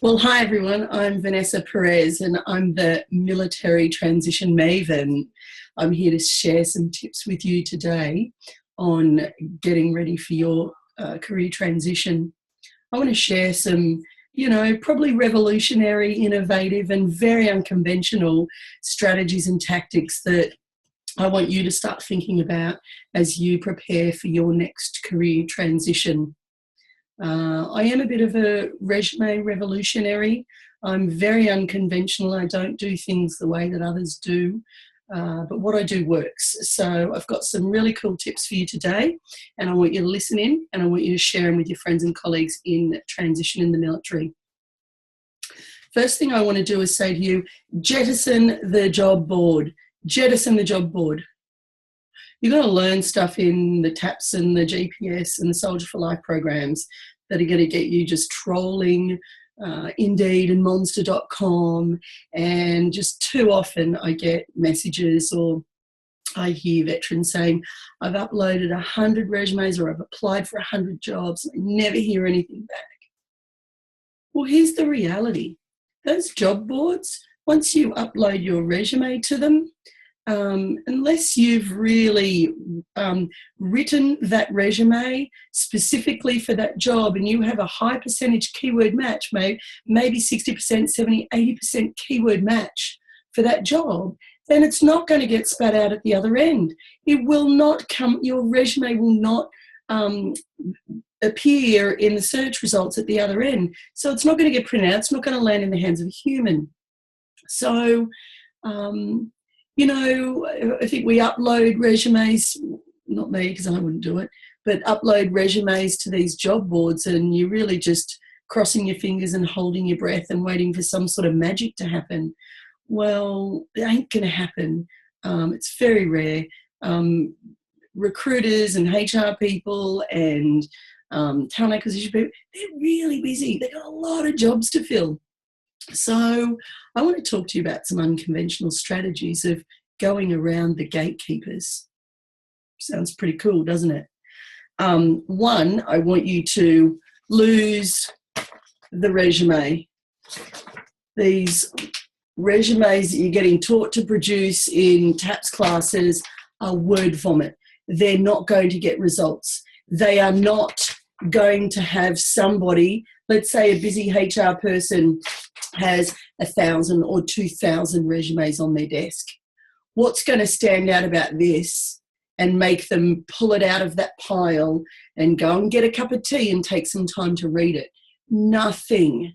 Well, hi everyone. I'm Vanessa Perez and I'm the military transition maven. I'm here to share some tips with you today on getting ready for your career transition. I want to share some, probably revolutionary, innovative, and very unconventional strategies and tactics that I want you to start thinking about as you prepare for your next career transition. I am a bit of a resume revolutionary. I'm very unconventional. I don't do things the way that others do, but what I do works. So I've got some really cool tips for you today, and I want you to listen in, and I want you to share them with your friends and colleagues in transition in the military. First thing I want to do is say to you, jettison the job board. Jettison the job board. You're going to learn stuff in the TAPS and the GPS and the Soldier for Life programs that are going to get you just trolling Indeed and Monster.com. And just too often I get messages or I hear veterans saying, I've uploaded 100 resumes or I've applied for 100 jobs. I never hear anything back. Well, here's the reality. Those job boards, once you upload your resume to them, unless you've really written that resume specifically for that job and you have a high percentage keyword match, maybe 60%, 70, 80% keyword match for that job, then it's not going to get spat out at the other end. It will not come, your resume will not appear in the search results at the other end. So it's not going to get printed out. It's not going to land in the hands of a human. So, I think we upload resumes, not me because I wouldn't do it, but upload resumes to these job boards and you're really just crossing your fingers and holding your breath and waiting for some sort of magic to happen. Well, it ain't going to happen. It's very rare. Recruiters and HR people and talent acquisition people, they're really busy. They've got a lot of jobs to fill. So I want to talk to you about some unconventional strategies of going around the gatekeepers. Sounds pretty cool, doesn't it? One, I want you to lose the resume. These resumes that you're getting taught to produce in TAPS classes are word vomit. They're not going to get results. They are not going to have somebody, let's say a busy HR person has 1,000 or 2,000 resumes on their desk. What's going to stand out about this and make them pull it out of that pile and go and get a cup of tea and take some time to read it? Nothing.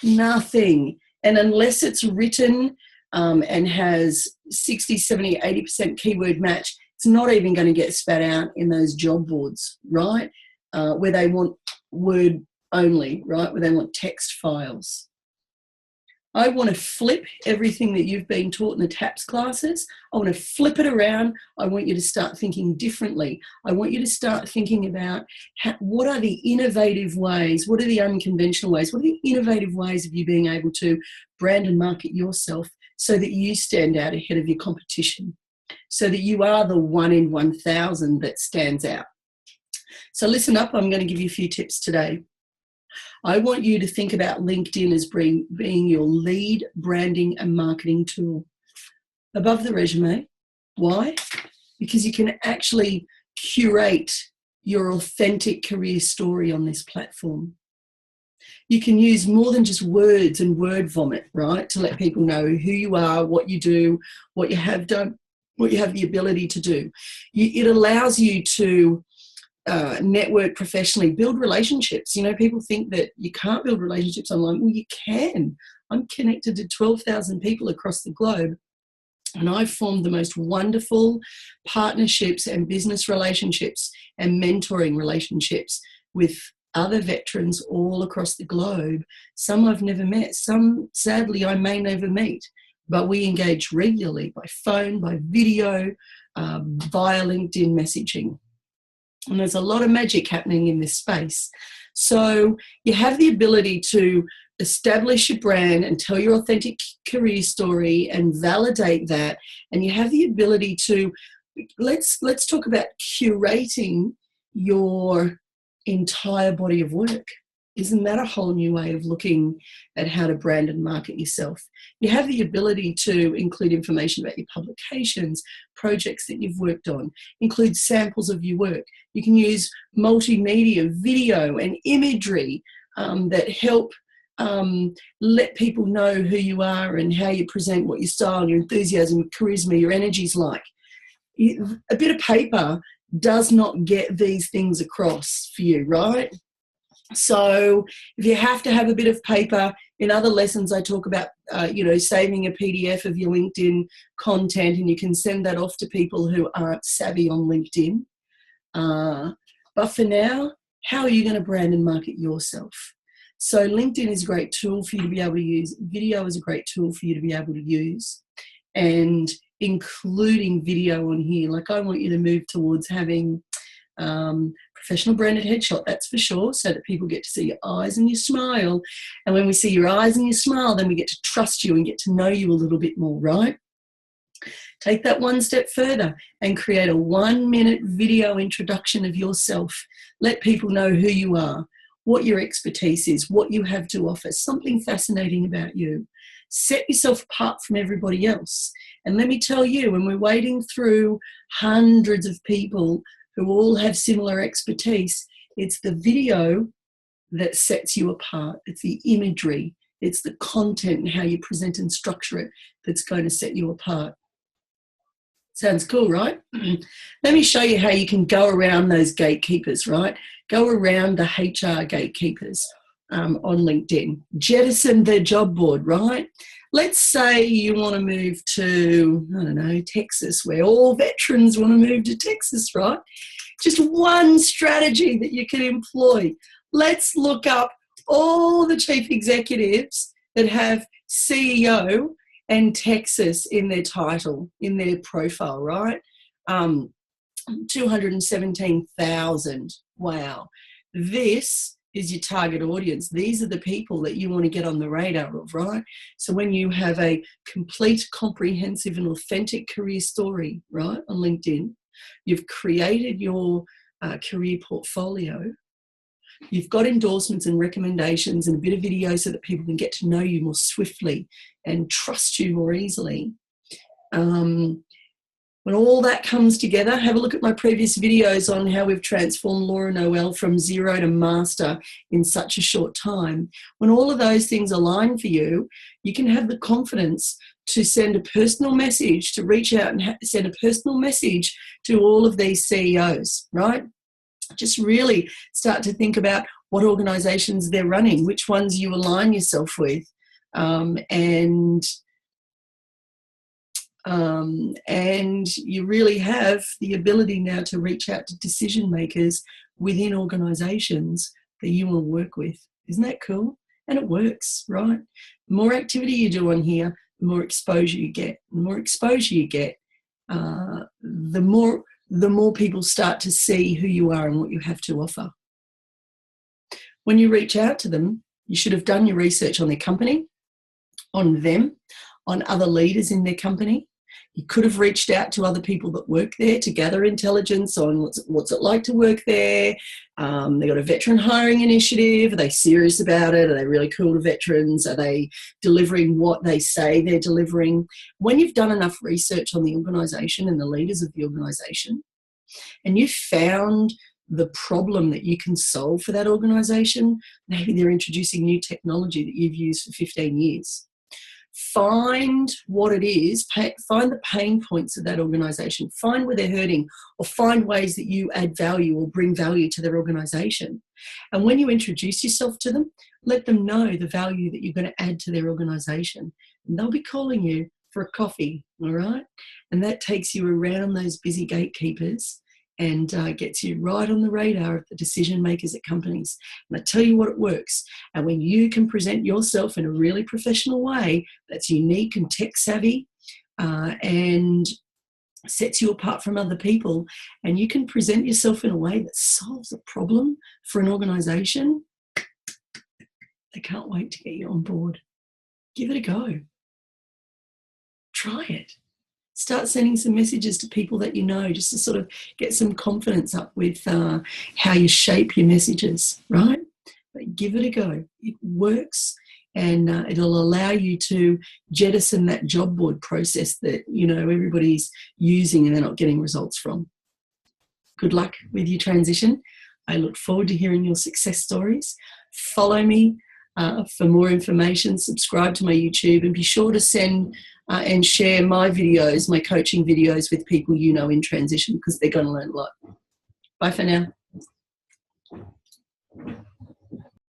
And unless it's written and has 60, 70, 80% keyword match, it's not even going to get spat out in those job boards, right? Where they want word only, right? Where they want text files. I want to flip everything that you've been taught in the TAPS classes. I want to flip it around. I want you to start thinking differently. I want you to start thinking about what are the innovative ways, what are the unconventional ways, what are the innovative ways of you being able to brand and market yourself so that you stand out ahead of your competition, so that you are the 1 in 1,000 that stands out. So listen up, I'm going to give you a few tips today. I want you to think about LinkedIn as being your lead branding and marketing tool above the resume. Why? Because you can actually curate your authentic career story on this platform. You can use more than just words and word vomit, right, to let people know who you are, what you do, what you have done, what you have the ability to do. It allows you to network professionally, build relationships. People think that you can't build relationships online. Well, you can. I'm connected to 12,000 people across the globe, and I've formed the most wonderful partnerships and business relationships and mentoring relationships with other veterans all across the globe. Some I've never met, some sadly I may never meet, but we engage regularly by phone, by video, via LinkedIn messaging. And there's a lot of magic happening in this space. So you have the ability to establish your brand and tell your authentic career story and validate that. And you have the ability to, let's talk about curating your entire body of work. Isn't that a whole new way of looking at how to brand and market yourself? You have the ability to include information about your publications, projects that you've worked on, include samples of your work. You can use multimedia, video and imagery that help let people know who you are and how you present, what your style, your enthusiasm, charisma, your energy's like. A bit of paper does not get these things across for you, right? So if you have to have a bit of paper, in other lessons I talk about, saving a PDF of your LinkedIn content, and you can send that off to people who aren't savvy on LinkedIn. But for now, how are you going to brand and market yourself? So LinkedIn is a great tool for you to be able to use. Video is a great tool for you to be able to use. And including video on here, like I want you to move towards having professional branded headshot, that's for sure, so that people get to see your eyes and your smile. And when we see your eyes and your smile, then we get to trust you and get to know you a little bit more, right? Take that one step further and create a 1-minute video introduction of yourself. Let people know who you are, what your expertise is, what you have to offer, something fascinating about you. Set yourself apart from everybody else. And let me tell you, when we're wading through hundreds of people who all have similar expertise, it's the video that sets you apart. It's the imagery, it's the content and how you present and structure it that's going to set you apart. Sounds cool, right? Let me show you how you can go around those gatekeepers, right? Go around the HR gatekeepers on LinkedIn. Jettison the Job Board, right? Let's say you want to move to, I don't know, Texas, where all veterans want to move to Texas, right? Just one strategy that you can employ. Let's look up all the chief executives that have CEO and Texas in their title, in their profile, right? 217,000. Wow. This is your target audience. These are the people that you want to get on the radar of, right? So when you have a complete, comprehensive and authentic career story, right, on LinkedIn, you've created your career portfolio, you've got endorsements and recommendations and a bit of video so that people can get to know you more swiftly and trust you more easily. When all that comes together, have a look at my previous videos on how we've transformed Laura Noel from zero to master in such a short time. When all of those things align for you, you can have the confidence to send a personal message, to reach out and send a personal message to all of these CEOs, right? Just really start to think about what organizations they're running, which ones you align yourself with, and you really have the ability now to reach out to decision makers within organizations that you want to work with. Isn't that cool? And it works, right? The more activity you do on here, the more exposure you get. The more exposure you get, the more people start to see who you are and what you have to offer. When you reach out to them, you should have done your research on their company, on them, on other leaders in their company. You could have reached out to other people that work there to gather intelligence on what's it like to work there. They've got a veteran hiring initiative. Are they serious about it? Are they really cool to veterans? Are they delivering what they say they're delivering? When you've done enough research on the organisation and the leaders of the organisation, and you've found the problem that you can solve for that organisation, maybe they're introducing new technology that you've used for 15 years. Find what it is, find the pain points of that organisation, find where they're hurting, or find ways that you add value or bring value to their organisation. And when you introduce yourself to them, let them know the value that you're going to add to their organisation. And they'll be calling you for a coffee, all right? And that takes you around those busy gatekeepers and gets you right on the radar of the decision makers at companies. And I tell you what, it works. And when you can present yourself in a really professional way that's unique and tech savvy and sets you apart from other people, and you can present yourself in a way that solves a problem for an organisation, they can't wait to get you on board. Give it a go. Try it. Start sending some messages to people that you know, just to sort of get some confidence up with how you shape your messages, right? But give it a go. It works, and it'll allow you to jettison that job board process that, you know, everybody's using and they're not getting results from. Good luck with your transition. I look forward to hearing your success stories. Follow me for more information. Subscribe to my YouTube, and be sure to send and share my videos, my coaching videos, with people you know in transition, because they're going to learn a lot. Bye for now.